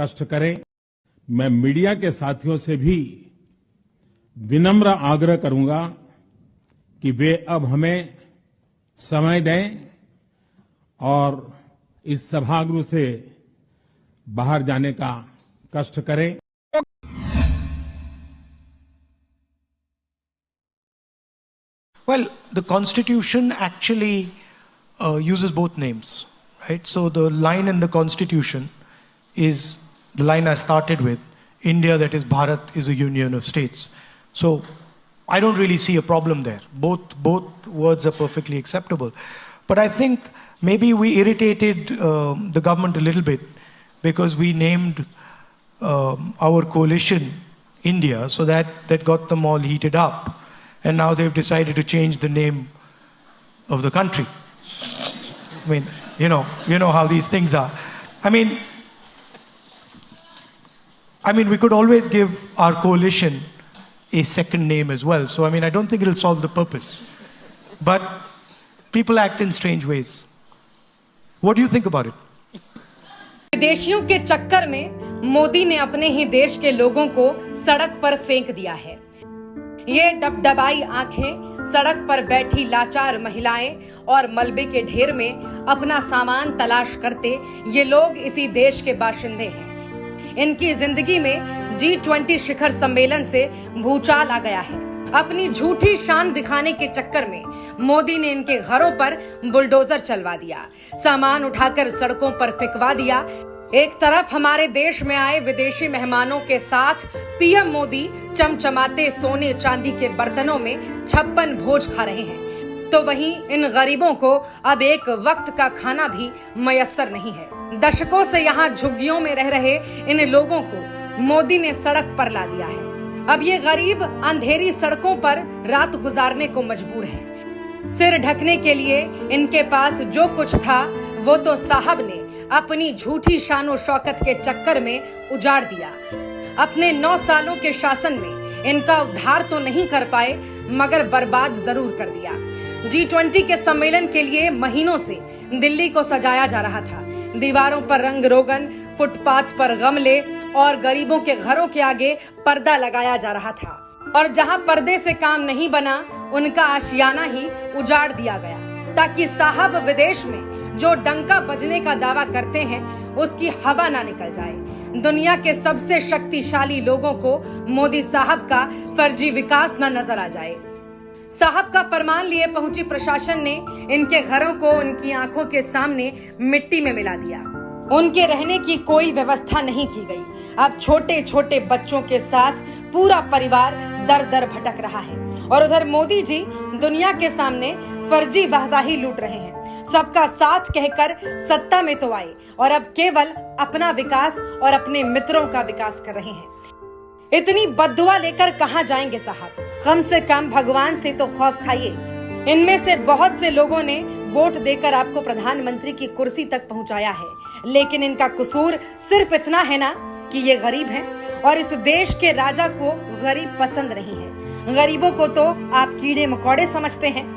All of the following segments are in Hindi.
कष्ट करें। मैं मीडिया के साथियों से भी विनम्र आग्रह करूंगा कि वे अब हमें समय दें और इस सभागृह से बाहर जाने का कष्ट करें। Well, the Constitution actually uses both names, right? So the line in the Constitution is the line I started with. India, that is Bharat, is a union of states. So I don't really see a problem there. Both words are perfectly acceptable. But I think maybe we irritated the government a little bit because we named our coalition India, so that got them all heated up. And now they've decided to change the name of the country. I mean, you know how these things are. I mean, we could always give our coalition a second name as well. So, I don't think it'll solve the purpose. But people act in strange ways. What do you think about it? विदेशियों के चक्कर में मोदी ने अपने ही देश के लोगों को सड़क पर फेंक दिया है। ये डबडबाई आंखें, सड़क पर बैठी लाचार महिलाएं और मलबे के ढेर में अपना सामान तलाश करते ये लोग इसी देश के बाशिंदे हैं। इनकी जिंदगी में G20 शिखर सम्मेलन से भूचाल आ गया है। अपनी झूठी शान दिखाने के चक्कर में मोदी ने इनके घरों पर बुलडोजर चलवा दिया, सामान उठाकर सड़कों पर फेंकवा दिया। एक तरफ हमारे देश में आए विदेशी मेहमानों के साथ पीएम मोदी चमचमाते सोने चांदी के बर्तनों में 56 भोज खा रहे हैं, तो वहीं इन गरीबों को अब एक वक्त का खाना भी मयस्सर नहीं है। दशकों से यहाँ झुग्गियों में रह रहे इन लोगों को मोदी ने सड़क पर ला दिया है। अब ये गरीब अंधेरी सड़कों पर रात गुजारने को मजबूर हैं। सिर ढकने के लिए इनके पास जो कुछ था वो तो साहब ने अपनी झूठी शानो शौकत के चक्कर में उजाड़ दिया। अपने 9 सालों के शासन में इनका उद्धार तो नहीं कर पाए, मगर बर्बाद जरूर कर दिया। G20 के सम्मेलन के लिए महीनों से दिल्ली को सजाया जा रहा था। दीवारों पर रंग रोगन, फुटपाथ पर गमले और गरीबों के घरों के आगे पर्दा लगाया जा रहा था। और जहां पर्दे से काम नहीं बना, उनका आशियाना ही उजाड़ दिया गया, ताकि साहब विदेश में जो डंका बजने का दावा करते हैं उसकी हवा ना निकल जाए। दुनिया के सबसे शक्तिशाली लोगों को मोदी साहब का फर्जी विकास न नजर आ जाए। साहब का फरमान लिए पहुंची प्रशासन ने इनके घरों को उनकी आंखों के सामने मिट्टी में मिला दिया। उनके रहने की कोई व्यवस्था नहीं की गई। अब छोटे छोटे बच्चों के साथ पूरा परिवार दर दर भटक रहा है। और उधर मोदी जी दुनिया के सामने फर्जी वाहवाही लूट रहे हैं। सबका साथ कहकर सत्ता में तो आए और अब केवल अपना विकास और अपने मित्रों का विकास कर रहे हैं। इतनी बद्दुआ लेकर कहां जाएंगे साहब? कम से कम भगवान से तो खौफ खाइए। इनमें से बहुत से लोगों ने वोट देकर आपको प्रधानमंत्री की कुर्सी तक पहुंचाया है, लेकिन इनका कसूर सिर्फ इतना है ना कि ये गरीब हैं और इस देश के राजा को गरीब पसंद नहीं है। गरीबों को तो आप कीड़े मकोड़े समझते हैं।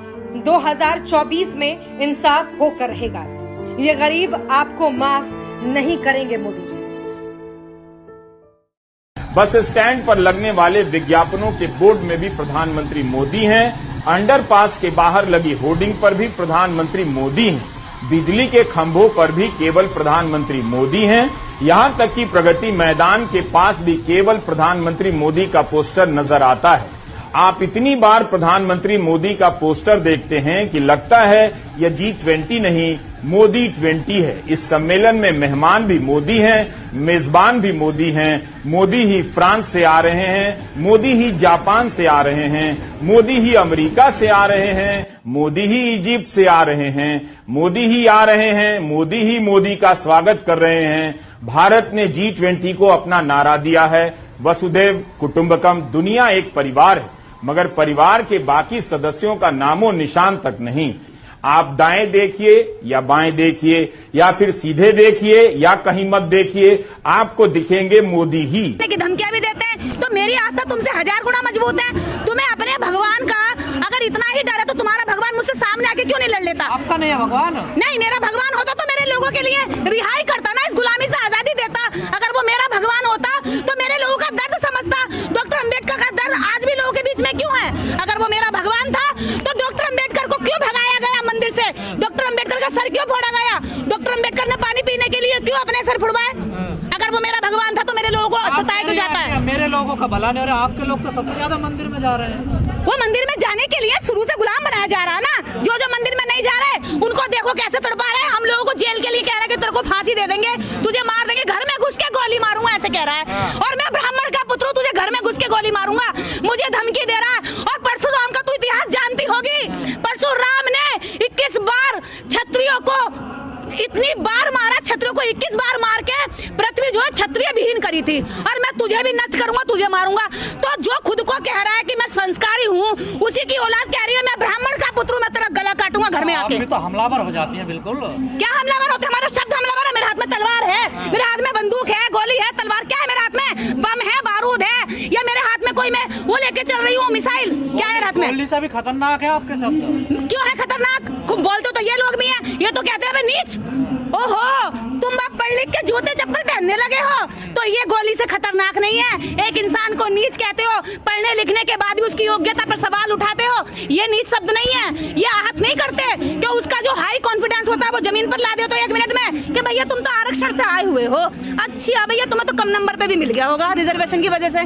2024 में इंसाफ होकर रहेगा। ये गरीब आपको माफ नहीं करेंगे मोदी जी। बस स्टैंड पर लगने वाले विज्ञापनों के बोर्ड में भी प्रधानमंत्री मोदी हैं। अंडरपास के बाहर लगी होर्डिंग पर भी प्रधानमंत्री मोदी हैं। बिजली के खंभों पर भी केवल प्रधानमंत्री मोदी हैं। यहां तक कि प्रगति मैदान के पास भी केवल प्रधानमंत्री मोदी का पोस्टर नजर आता है। आप इतनी बार प्रधानमंत्री मोदी का पोस्टर देखते हैं कि लगता है यह G20 नहीं, मोदी 20 है। इस सम्मेलन में मेहमान भी मोदी हैं, मेजबान भी मोदी हैं। मोदी ही फ्रांस से आ रहे हैं, मोदी ही जापान से आ रहे हैं, मोदी ही अमेरिका से आ रहे हैं, मोदी ही इजिप्ट से आ रहे हैं, मोदी ही आ रहे हैं, मोदी ही मोदी का स्वागत कर रहे हैं। भारत ने G20 को अपना नारा दिया है, वसुधैव कुटुंबकम। दुनिया एक परिवार है, मगर परिवार के बाकी सदस्यों का नामो निशान तक नहीं। आप दाएं देखिए या बाएं देखिए या फिर सीधे देखिए या कहीं मत देखिए, आपको दिखेंगे मोदी ही। की धमकियां भी देते हैं, तो मेरी आस्था तुमसे 1000 गुना मजबूत है। तुम्हें अपने भगवान का अगर इतना ही डर है तो तुम्हारा भगवान मुझसे सामने आके क्यों नहीं लड़ लेता? आपका नहीं है भगवान? नहीं, मेरा भगवान होता तो मेरे लोगों के लिए रिहाई करता ना, इस गुलामी से आजादी देता। अगर वो मेरा सर क्यों फोड़ा गया? डॉक्टर अम्बेडकर ने पानी पीने के लिए क्यों अपने सर फुड़वाए? अगर वो मेरा भगवान था तो मेरे लोगों को सताया क्यों जाता है? मेरे लोगों का भला नहीं हो रहा, आपके लोग तो सबसे ज्यादा मंदिर में जा रहे हैं। वो मंदिर में जाने के लिए शुरू से गुलाम बनाया जा रहा है ना। जो जो मंदिर में नहीं जा रहे उनको देखो कैसे तड़पा रहे हैं। हम लोगों को जेल के लिए कह रहे हैं कि तेरे को फांसी दे देंगे, तुझे मार देंगे, घर में घुस के गोली मारूंगा ऐसे कह रहा है। और मैं ब्राह्मण का पुत्र हूँ, तुझे घर में घुस के गोली मारूंगा, मुझे धमकी दे रहा है। और परशुराम का तू इतिहास जानती होगी। परशुराम ने 21 बार क्षत्रियों को इतनी बार मारा, क्षत्रियों को 21 बार मार के पृथ्वी जो है क्षत्रिय विहीन करी थी। और मैं तुझे भी नष्ट करूंगा, तुझे मारूंगा। तो जो खुद को कह रहा है कि मैं संस्कारी हूँ, उसी की औलाद कह रही है मैं ब्राह्मण का पुत्र हूँ, मैं तेरा गला काटूंगा घर में आके। आप भी तो हमलावर हो जाती है। बिल्कुल क्या हमलावर होते? हमारा शब्द हमलावर है। मेरे हाथ में तलवार है, मेरे हाथ में बंदूक है, गोली है, तलवार क्या है मेरे हाथ में? बम है, बारूद है, या मेरे हाथ में कोई मैं वो लेके चल रही हूँ मिसाइल, क्या है हाथ में? गोली से भी खतरनाक है आपके शब्द। क्यों है खतरनाक? बोलते तो ये लोग भी हैं, ये तो कहते हैं नीच। ओहो, तुम अब पढ़ लिख के जूते चप्पल पहनने लगे हो तो ये गोली से खतरनाक नहीं है। एक इंसान को नीच कहते हो, पढ़ने लिखने के बाद भी उसकी योग्यता पर सवाल उठाते हो, ये नीच शब्द नहीं है। ये आहत नहीं करते कि उसका जो हाई कॉन्फिडेंस होता है वो जमीन पर ला दे तो 1 मिनट में कि भैया तुम तो आरक्षण से आए हुए हो। अच्छा भैया तुम्हें तो कम नंबर पे भी मिल गया होगा रिजर्वेशन की वजह से।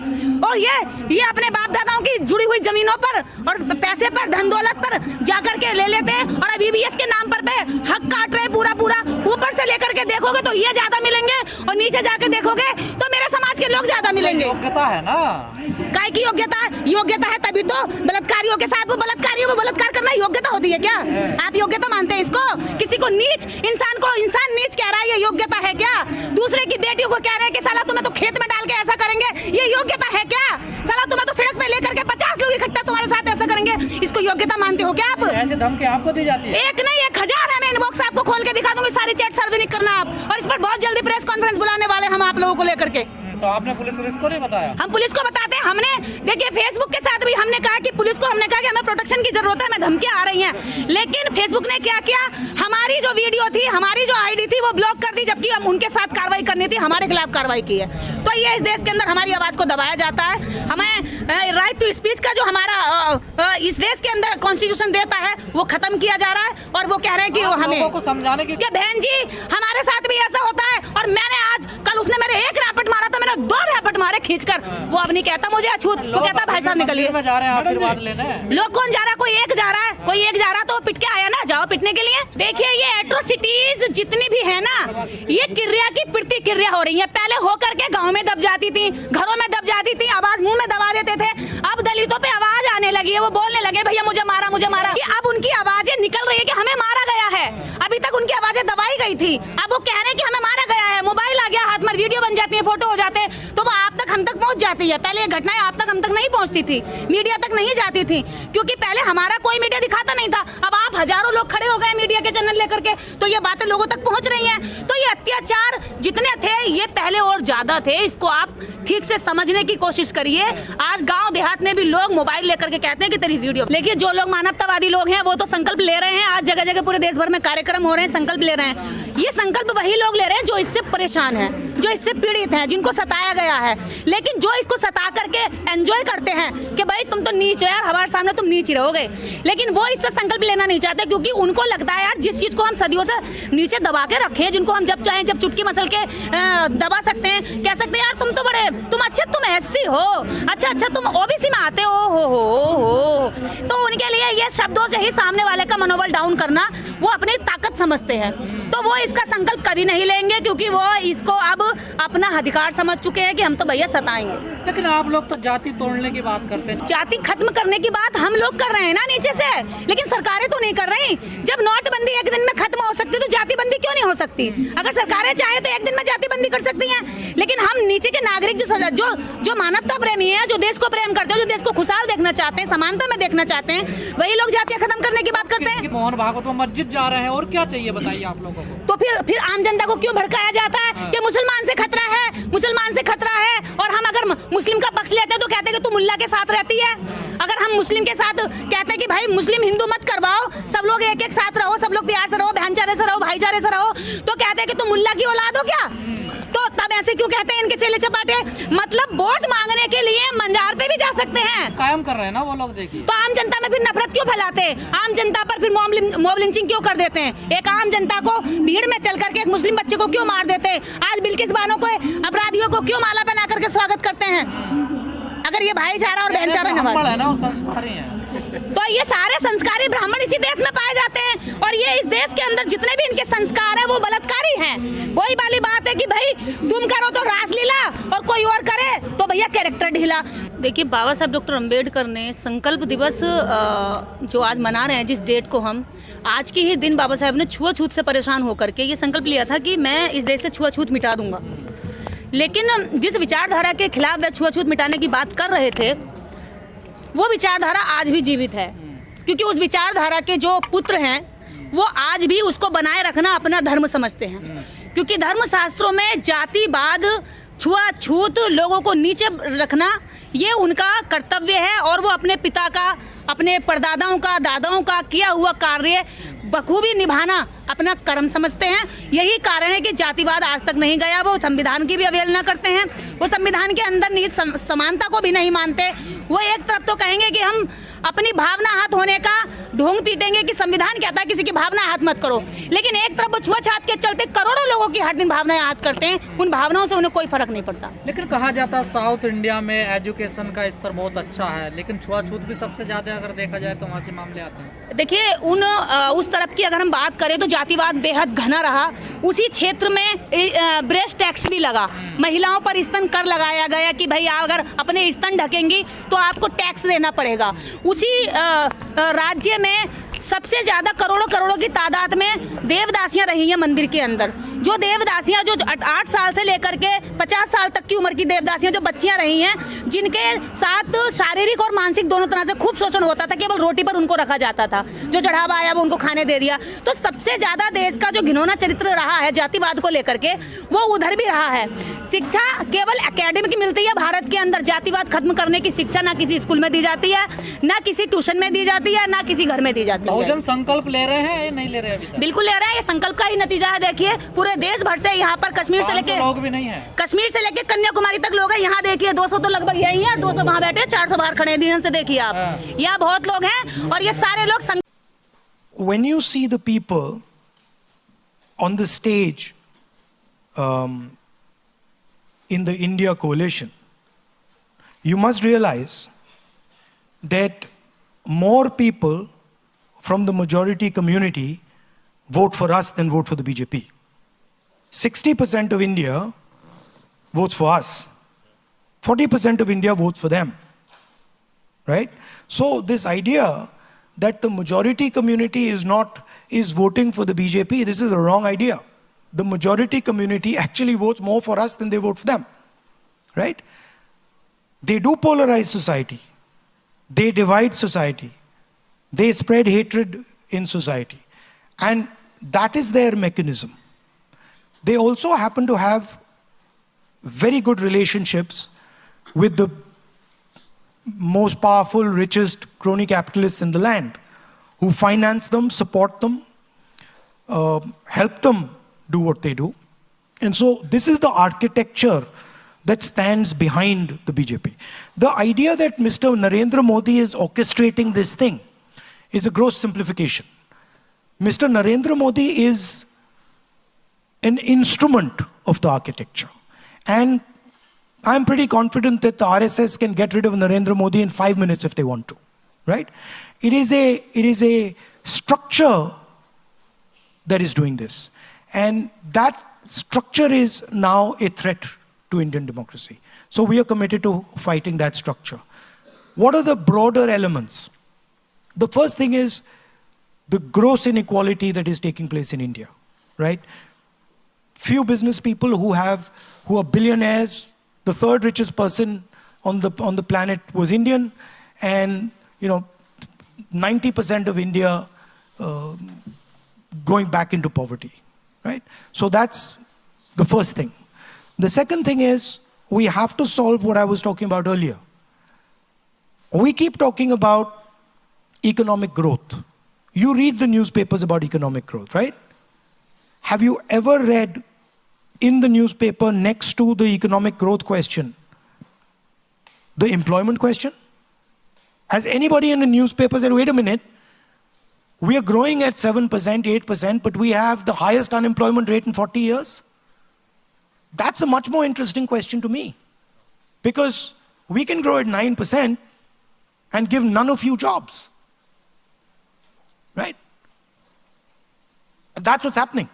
और ये अपने बाप दादाओं की जुड़ी हुई जमीनों पर और पैसे पर, धन दौलत पर जाकर के ले लेते और अब ईवीएस के नाम पर पे हक काट रहे पूरा ऊपर से लेकर के देखोगे तो ये ज्यादा मिलेंगे और नीचे जाके देखोगे तो मेरे समाज के लोग ज्यादा मिलेंगे। योग्यता है ना, काय की योग्यता है? योग्यता है तभी तो बलात्कारियों के साथ वो बलात्कार करना योग्यता होती है क्या? आप योग्यता मानते हैं इसको? किसी को नीच, इंसान को इंसान नीच कह रहा है, ये योग्यता है क्या? दूसरे की बेटियों को कह रहे हैं कि साला तुम्हें तो खेत में डाल के ऐसा करेंगे, ये योग्यता है क्या? साला तुम्हें तो सड़क पे लेकर के 50 लोग इकट्ठा तुम्हारे साथ ऐसा करेंगे, इसको योग्यता मानते हो क्या आप? ऐसे धमकी आपको दी जाती है? एक नहीं 1000 है। मैं इनबॉक्स आपको खोल के दिखा दूंगी, सारी चैट सार्वजनिक करना आप। और इस पर बहुत जल्दी प्रेस कॉन्फ्रेंस बुलाने वाले हम आप लोगों को लेकर के। तो आपने पुलिस को नहीं बताया? हम पुलिस को बताते हैं। हमने देखिए फेसबुक के साथ भी हमने कहा कि पुलिस को हमने कहा कि हमें प्रोटेक्शन की जरूरत है, हमें धमकियां आ रही हैं। लेकिन फेसबुक ने क्या किया, हमारी जो वीडियो थी, हमारी जो आईडी थी वो ब्लॉक कर दी, जबकि हम उनके साथ कार्रवाई करनी थी, हमारे खिलाफ कार्रवाई की है। तो ये इस देश के अंदर हमारी आवाज को दबाया जाता है। हमें राइट टू स्पीच का जो हमारा इस देश के अंदर कॉन्स्टिट्यूशन देता है वो खत्म किया जा रहा है। और वो कह रहे हैं कि हमें को समझाने की बहन जी हमारे साथ भी ऐसा होता है। और मैंने आज कल उसने मेरे 1 रैपट मारा था, मेरा 2 रैपट मारे खींचकर। वो अब नहीं कहता मुझे अछूत, वो कहता भाई साहब निकलिए। जा रहे हैं आशीर्वाद लेने। लोग कौन जा रहा है? कोई एक जा रहा है, कोई एक जा रहा तो पिट के आया ना, जाओ पिटने के लिए। देखिए ये एट्रोसिटीज जितनी भी है ना, ये क्रिया की प्रतिक्रिया हो रही है। पहले होकर के गाँव में दब जाती थी, घरों में दब जाती थी, आवाज मुंह में दबा देते थे। अब दलितों पे आवाज आने लगी है, वो बोलने लगे भैया मुझे मारा, मुझे मारा। अब उनकी आवाजें निकल रही है कि हमें मारा गया है। अभी तक उनकी आवाजें दबाई गई थी, अब वो कह रहे हैं कि हमें मारा गया है। मोबाइल आ गया हाथ में, वीडियो बन जाती है, फोटो हो जाते हैं, तो वो आप तक हम तक पहुंच जाती है। पहले ये घटनाएं आप तक हम तक नहीं पहुंचती थी, मीडिया तक नहीं जाती थी, क्योंकि पहले हमारा कोई मीडिया दिखाता नहीं था। अब आप हजारों लोग खड़े हो गए मीडिया के चैनल लेकर के, तो ये बातें लोगों तक पहुंच रही हैं। तो ये अत्याचार जितने थे ये पहले और ज्यादा थे, इसको आप ठीक से समझने की कोशिश करिए। आज गांव देहात में भी लोग मोबाइल लेकर के कहते हैं कि तेरी वीडियो। लेकिन जो लोग मानवतावादी लोग हैं वो तो संकल्प ले रहे हैं। आज जगह जगह पूरे देश भर में कार्यक्रम हो रहे हैं, संकल्प ले रहे हैं। ये संकल्प वही लोग ले रहे हैं जो इससे परेशान है, जो इससे पीड़ित हैं, जिनको सताया गया है। लेकिन जो इसको सता करके एंजॉय करते हैं कि भाई तुम तो नीच हो यार, हमारे सामने तुम नीच ही रहोगे, लेकिन वो इससे संकल्प लेना नहीं चाहते, क्योंकि उनको लगता है यार जिस चीज को हम सदियों से नीचे दबा के रखे हैं, जिनको हम जब चाहें जब चुटकी मसल के दबा सकते हैं, कह सकते हैं यार तुम तो बड़े, तुम अच्छे, तुम ऐसी हो, अच्छा तुम ओबीसी में आते हो। तो उनके लिए ये शब्दों से ही सामने वाले का मनोबल डाउन करना वो अपनी ताकत समझते हैं। तो वो इसका संकल्प कभी नहीं लेंगे, क्योंकि वो इसको अब अपना अधिकार समझ चुके हैं कि हम तो भैया सताएंगे। लेकिन आप लोग तो जाति तोड़ने की बात करते हैं। जाति खत्म करने की बात हम लोग कर रहे हैं ना नीचे से, लेकिन सरकारें तो नहीं कर रही। जब नोटबंदी एक दिन में खत्म हो सकती तो जाति बंदी क्यों नहीं हो सकती? अगर सरकारें चाहे तो एक दिन में जाति बंदी कर सकती हैं। लेकिन हम नीचे के नागरिक जो मानवता प्रेमी है, जो देश को प्रेम करते हैं, जो देश को खुशहाल देखना चाहते हैं, समानता में देखना चाहते हैं, वही लोग जातियां खत्म करने की बात करते हैं। मोहन भागवत वो मस्जिद जा रहे हैं, और क्या चाहिए बताइए आप लोगों को? तो फिर आम जनता को क्यों भड़काया जाता है कि मुसलमान से खतरा है, मुसलमान से खतरा है? और हम अगर मुस्लिम का पक्ष लेते हैं तो कहते हैं कि तू मुल्ला के साथ रहती है। अगर हम मुस्लिम के साथ कहते हैं कि भाई मुस्लिम हिंदू मत करवाओ, सब लोग एक एक साथ रहो, सब लोग प्यार से रहो, भाईचारे से रहो, भाईचारे से रहो, तो कहते हैं कि तुम मुल्ला की औलाद हो क्या? तो तब ऐसे क्यों कहते हैं इनके चेले चपाटे? मतलब वोट मांगने के लिए मंजार पे भी जा सकते हैं, कायम कर रहे हैं ना वो लोग, देखिए। तो आम जनता में फिर नफरत क्यों फैलाते हैं? आम जनता पर फिर मॉब लिंचिंग क्यों कर देते हैं? एक आम जनता को भीड़ में चल करके एक मुस्लिम बच्चे को क्यों मार देते हैं? आज बिल्किस बानो को, अपराधियों को क्यों माला पहना करके स्वागत करते हैं? अगर ये भाईचारा और बहनचारा है ना, वो संस्कारी हैं। तो ये सारे संस्कारी ब्राह्मण इसी देश में पाए जाते हैं, और ये इस देश के अंदर जितने भी इनके संस्कार हैं वो बलात्कारी हैं। वही वाली बात है कि भाई तुम करो तो रासलीला और कोई और करे तो भैया कैरेक्टर ढीला। देखिए, बाबा साहब डॉक्टर अंबेडकर ने संकल्प दिवस जो आज मना रहे हैं, जिस डेट को हम आज के ही दिन बाबा साहब ने छुआछूत से परेशान होकर के ये संकल्प लिया था कि मैं इस देश से छुआछूत मिटा दूंगा। लेकिन जिस विचारधारा के खिलाफ वे छुआछूत मिटाने की बात कर रहे थे, वो विचारधारा आज भी जीवित है, क्योंकि उस विचारधारा के जो पुत्र हैं वो आज भी उसको बनाए रखना अपना धर्म समझते हैं, क्योंकि धर्म शास्त्रों में जातिवाद, छुआछूत, लोगों को नीचे रखना ये उनका कर्तव्य है, और वो अपने पिता का, अपने परदादाओं का, दादाओं का किया हुआ कार्य बखूबी निभाना अपना कर्म समझते हैं। यही कारण है कि जातिवाद आज तक नहीं गया। वो संविधान की भी अवहेलना करते हैं, वो संविधान के अंदर निहित समानता को भी नहीं मानते। वो एक तरफ तो कहेंगे कि हम अपनी भावना हाथ होने का ढोंग पीटेंगे कि संविधान कहता है किसी की भावना हाथ मत करो, लेकिन एक तरफ वो छुआछूत के चलते करोड़ों लोगों की हर दिन भावनाएं हाथ करते हैं, उन भावनाओं से उन्हें कोई फर्क नहीं पड़ता। लेकिन कहा जाता है साउथ इंडिया में एजुकेशन का स्तर बहुत अच्छा है, लेकिन छुआछूत भी सबसे ज्यादा अगर देखा जाए तो वहाँ से मामले आते हैं। देखिए, उस तरफ की अगर हम बात करें तो जातिवाद बेहद घना रहा। उसी क्षेत्र में ब्रेस्ट टैक्स भी लगा, महिलाओं पर स्तन कर लगाया गया कि भाई अगर अपने स्तन ढकेंगी तो आपको टैक्स देना पड़ेगा। उसी राज्य में सबसे ज्यादा करोड़ों की तादाद में देवदासियां रही हैं मंदिर के अंदर। जो देवदासियां जो 8 साल से लेकर के 50 साल तक की उम्र की देवदासियां जो बच्चियां रही हैं, जिनके साथ शारीरिक और मानसिक दोनों तरह से खूब शोषण होता था, केवल रोटी पर उनको रखा जाता था, जो चढ़ावा आया वो उनको खाने दे दिया। तो सबसे ज्यादा देश का जो घिनौना चरित्र रहा है जातिवाद को लेकर के, वो उधर भी रहा है। शिक्षा केवल एकेडमिक मिलती है भारत के अंदर, जातिवाद खत्म करने की शिक्षा ना किसी स्कूल में दी जाती है, ना किसी ट्यूशन में दी जाती है, ना किसी घर में दी जाती है। बहुजन संकल्प ले रहे हैं या नहीं ले रहे हैं अभी तक? बिल्कुल ले रहे हैं, ये संकल्प का ही नतीजा है। देखिए, पूरे देश भर से यहाँ पर कश्मीर से लेके लोग भी नहीं है, कश्मीर से लेके कन्याकुमारी तक लोग हैं। यहाँ देखिए 200 तो लगभग यही है, और 200 वहाँ बैठे, 400 बाहर खड़े हैं। ध्यान से देखिए आप, यहाँ बहुत लोग हैं, और ये सारे लोग When you see the people on the stage in the India coalition, you must realize that more people from the majority community vote for us than vote for the BJP. 60% of India votes for us. 40% of India votes for them. Right? So this idea that the majority community is voting for the BJP, this is a wrong idea. The majority community actually votes more for us than they vote for them. Right? They do polarize society. They divide society. They spread hatred in society. And that is their mechanism. They also happen to have very good relationships with the most powerful, richest crony capitalists in the land, who finance them, support them, help them do what they do. And so this is the architecture that stands behind the BJP. The idea that Mr. Narendra Modi is orchestrating this thing is a gross simplification. Mr. Narendra Modi is an instrument of the architecture. And I'm pretty confident that the RSS can get rid of Narendra Modi in 5 minutes if they want to, right? It is a structure that is doing this. And that structure is now a threat to Indian democracy. So we are committed to fighting that structure. What are the broader elements? The first thing is the gross inequality that is taking place in India, right? Few business people who are billionaires. The third richest person on the planet was Indian, and 90% of India going back into poverty, right? So that's the first thing. The second thing is we have to solve what I was talking about earlier. We keep talking about economic growth. You read the newspapers about economic growth, right? Have you ever read in the newspaper next to the economic growth question, the employment question? Has anybody in the newspaper said, wait a minute, we are growing at 7%, 8%, but we have the highest unemployment rate in 40 years? That's a much more interesting question to me. Because we can grow at 9% and give none of you jobs. Right? That's what's happening.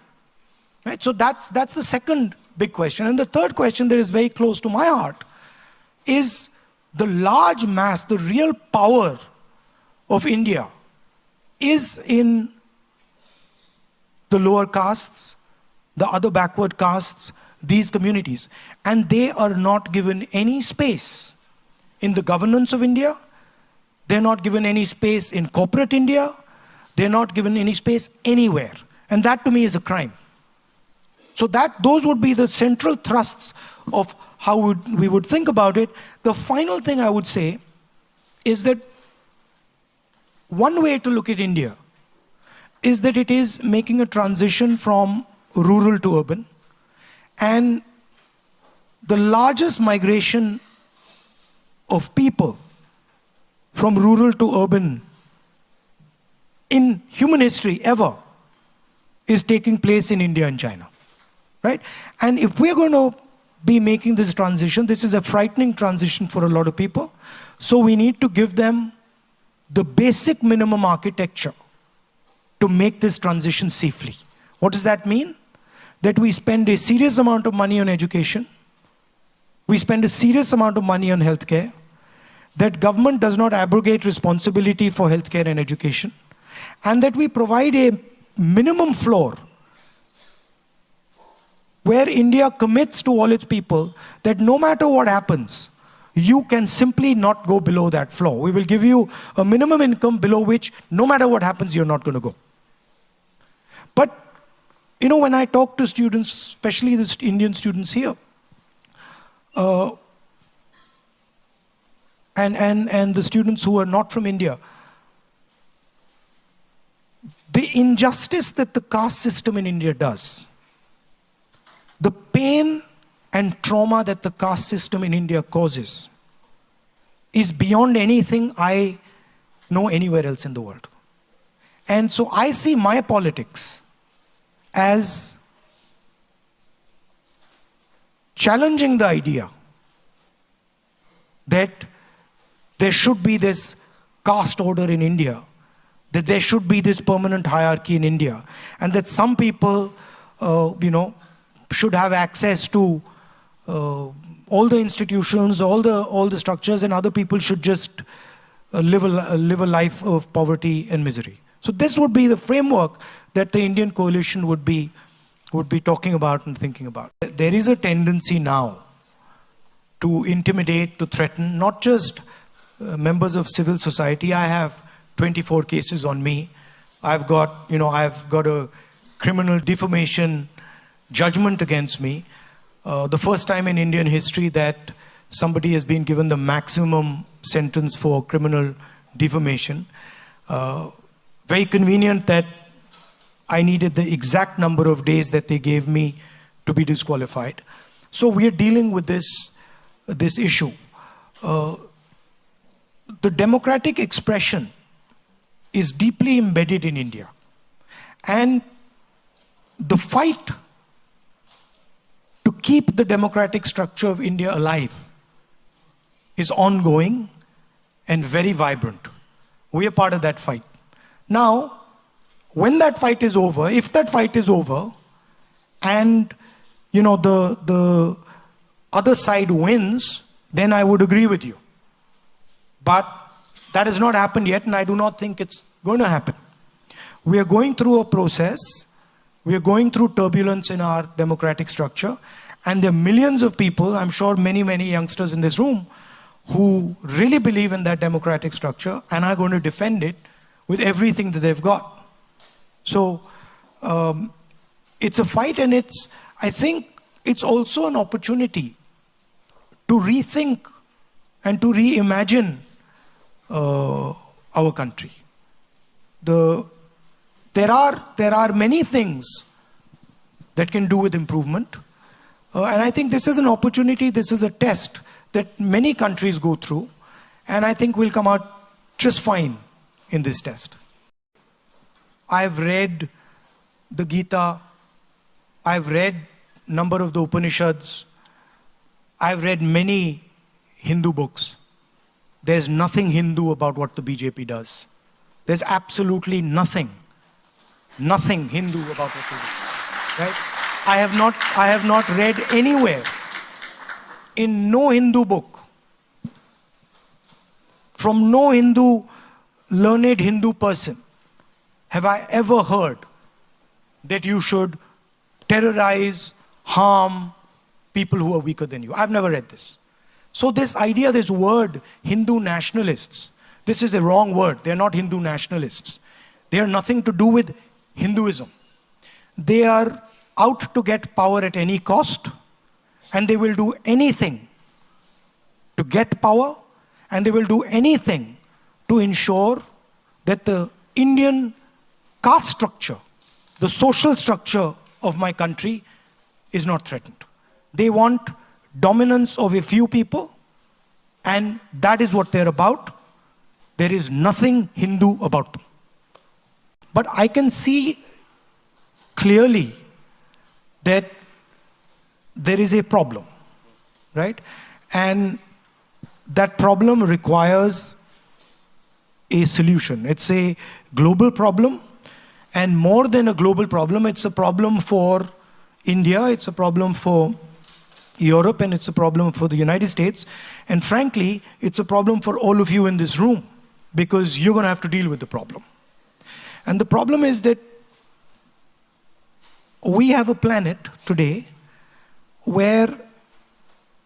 Right? So that's the second big question. And the third question that is very close to my heart is the large mass, the real power of India is in the lower castes, the other backward castes, these communities. And they are not given any space in the governance of India. They're not given any space in corporate India. They're not given any space anywhere. And that to me is a crime. So those would be the central thrusts of how we would think about it. The final thing I would say is that one way to look at India is that it is making a transition from rural to urban. And the largest migration of people from rural to urban in human history ever is taking place in India and China. Right? And if we're going to be making this transition, this is a frightening transition for a lot of people. So we need to give them the basic minimum architecture to make this transition safely. What does that mean? That we spend a serious amount of money on education. We spend a serious amount of money on healthcare. That government does not abrogate responsibility for healthcare and education. And that we provide a minimum floor where India commits to all its people that no matter what happens, you can simply not go below that floor. We will give you a minimum income below which no matter what happens, you're not going to go. But, you know, when I talk to students, especially the Indian students here, and the students who are not from India, the injustice that the caste system in India does, the pain and trauma that the caste system in India causes is beyond anything I know anywhere else in the world. And so I see my politics as challenging the idea that there should be this caste order in India, that there should be this permanent hierarchy in India, and that some people, should have access to all the institutions, all the structures, and other people should just live a life of poverty and misery. So this would be the framework that the Indian coalition would be talking about and thinking about. There is a tendency now to intimidate, to threaten, not just members of civil society. I have 24 cases on me. I've got a criminal defamation judgment against me. The first time in Indian history that somebody has been given the maximum sentence for criminal defamation. Very convenient that I needed the exact number of days that they gave me to be disqualified. So we are dealing with this issue. The democratic expression is deeply embedded in India. And the fight to keep the democratic structure of India alive is ongoing and very vibrant. We are part of that fight. Now, when that fight is over, if that fight is over, and the other side wins, then I would agree with you. But that has not happened yet, and I do not think it's going to happen. We are going through a process. We are going through turbulence in our democratic structure, and there are millions of people, I'm sure many, many youngsters in this room, who really believe in that democratic structure and are going to defend it with everything that they've got. So it's a fight, and I think it's also an opportunity to rethink and to reimagine our country. There are many things that can do with improvement. And I think this is an opportunity, this is a test that many countries go through. And I think we'll come out just fine in this test. I've read the Gita. I've read a number of the Upanishads. I've read many Hindu books. There's nothing Hindu about what the BJP does. There's absolutely nothing Hindu about what they do. Right? I have not read anywhere, in no Hindu book, from no learned Hindu person, have I ever heard that you should terrorize, harm people who are weaker than you. I've never read this. So this idea, this word, Hindu nationalists, this is a wrong word. They're not Hindu nationalists. They are nothing to do with Hinduism. They are out to get power at any cost, and they will do anything to get power, and they will do anything to ensure that the Indian caste structure, the social structure of my country is not threatened. They want dominance of a few people, and that is what they're about. There is nothing Hindu about them. But I can see clearly that there is a problem, right? And that problem requires a solution. It's a global problem, and more than a global problem, it's a problem for India, it's a problem for Europe, and it's a problem for the United States. And frankly, it's a problem for all of you in this room, because you're going to have to deal with the problem. And the problem is that we have a planet today where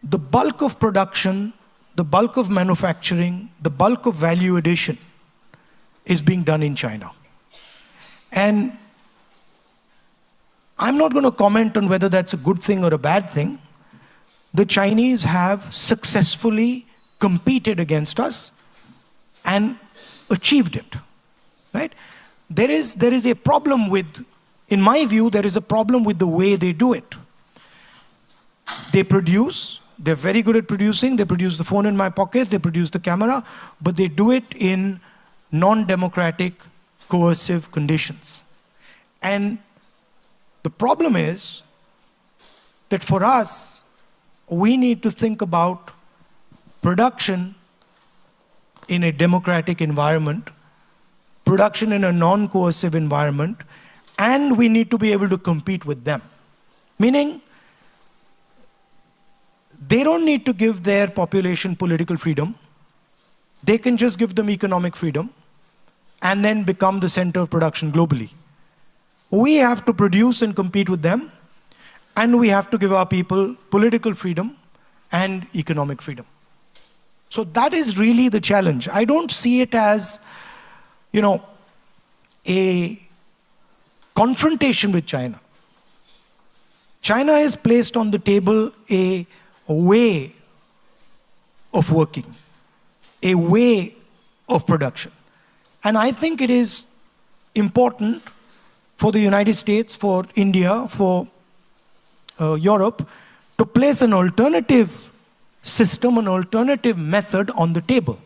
the bulk of production, the bulk of manufacturing, the bulk of value addition is being done in China. And I'm not going to comment on whether that's a good thing or a bad thing. The Chinese have successfully competed against us and achieved it, right? There is a problem with, in my view, there is a problem with the way they do it. They produce, they're very good at producing, they produce the phone in my pocket, they produce the camera, but they do it in non-democratic, coercive conditions. And the problem is that for us, we need to think about production in a democratic environment, production in a non-coercive environment, and we need to be able to compete with them. Meaning, they don't need to give their population political freedom. They can just give them economic freedom and then become the center of production globally. We have to produce and compete with them, and we have to give our people political freedom and economic freedom. So that is really the challenge. I don't see it as, a confrontation with China. China has placed on the table a way of working, a way of production. And I think it is important for the United States, for India, for Europe, to place an alternative system, an alternative method on the table.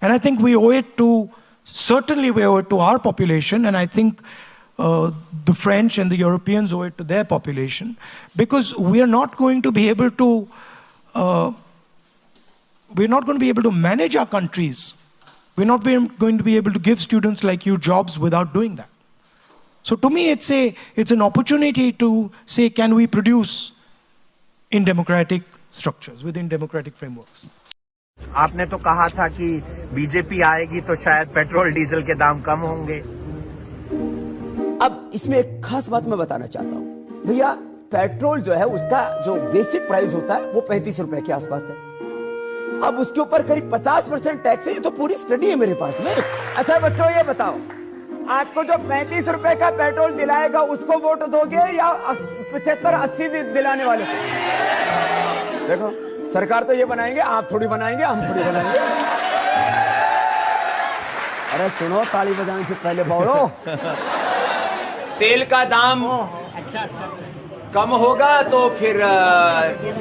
And I think we owe it to, certainly we owe it to our population, and I think the French and the Europeans owe it to their population, because we are not going to be able to, manage our countries. We're not going to be able to give students like you jobs without doing that. So to me, it's an opportunity to say, can we produce in democratic structures, within democratic frameworks? आपने तो कहा था कि बीजेपी आएगी तो शायद पेट्रोल डीजल के दाम कम होंगे। अब इसमें एक खास बात मैं बताना चाहता हूँ भैया, पेट्रोल जो है उसका जो बेसिक प्राइस होता है वो 35 रुपए के आसपास है। अब उसके ऊपर करीब 50% टैक्स है। ये तो पूरी स्टडी है मेरे पास में। अच्छा बच्चों, ये बताओ, आपको जो 35 रुपए का पेट्रोल दिलाएगा उसको वोट दोगे या 75-80 दिलाने वाले को? देखो, सरकार तो ये बनाएंगे, आप थोड़ी बनाएंगे, हम थोड़ी बनाएंगे। अरे सुनो, ताली बजाने से पहले बोलो। तेल का दाम कम होगा तो फिर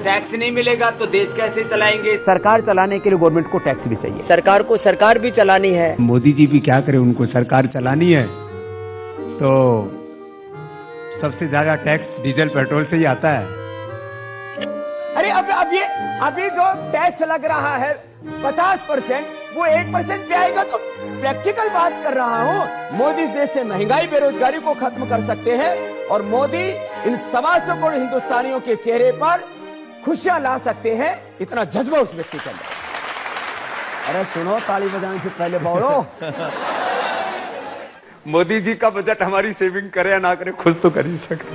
टैक्स नहीं मिलेगा तो देश कैसे चलाएंगे? सरकार चलाने के लिए गवर्नमेंट को टैक्स भी चाहिए, सरकार को सरकार भी चलानी है। मोदी जी भी क्या करें, उनको सरकार चलानी है तो सबसे ज्यादा टैक्स डीजल पेट्रोल से ही आता है। अरे अभी जो टैक्स लग रहा है 50%, वो 1% पे आएगा तो प्रैक्टिकल बात कर रहा हूँ। मोदी इस देश से महंगाई बेरोजगारी को खत्म कर सकते हैं और मोदी इन 125 करोड़ हिंदुस्तानियों के चेहरे पर खुशियां ला सकते हैं। इतना जज्बा उस व्यक्ति के अंदर। अरे सुनो, ताली बजाने से पहले बोलो। मोदी जी का बजट हमारी सेविंग करे या ना करे, खुद तो कर ही सकते।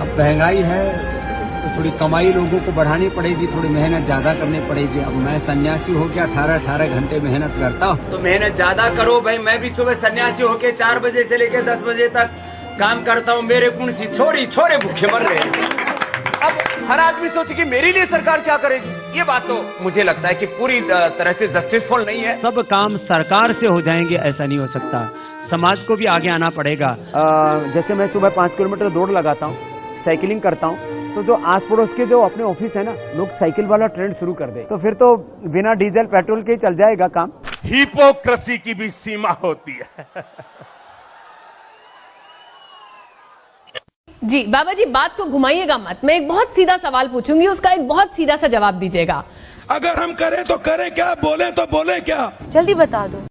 अब महंगाई है तो थोड़ी कमाई लोगों को बढ़ानी पड़ेगी, थोड़ी मेहनत ज्यादा करनी पड़ेगी। अब मैं सन्यासी होकर 18-18 घंटे मेहनत करता हूँ। तो मेहनत ज्यादा करो भाई। मैं भी सुबह सन्यासी होके 4 बजे से लेकर 10 बजे तक काम करता हूँ। मेरे कुंसी छोरे भूखे मर रहे हैं। अब हर आदमी सोचे कि मेरे लिए सरकार क्या करेगी, ये बात तो मुझे लगता है कि पूरी तरह से जस्टिसफुल नहीं है। सब काम सरकार से हो जाएंगे ऐसा नहीं हो सकता, समाज को भी आगे आना पड़ेगा। जैसे मैं सुबह 5 किलोमीटर दौड़ लगाता हूँ, साइकिलिंग करता हूँ, तो जो आस पड़ोस के जो अपने ऑफिस है ना, लोग साइकिल वाला ट्रेंड शुरू कर दे, तो फिर तो बिना डीजल पेट्रोल के चल जाएगा काम। हिपोक्रेसी की भी सीमा होती है। जी बाबा जी, बात को घुमाइएगा मत। मैं एक बहुत सीधा सवाल पूछूंगी, उसका एक बहुत सीधा सा जवाब दीजिएगा। अगर हम करें तो करें क्या, बोले तो बोले क्या? जल्दी बता दो।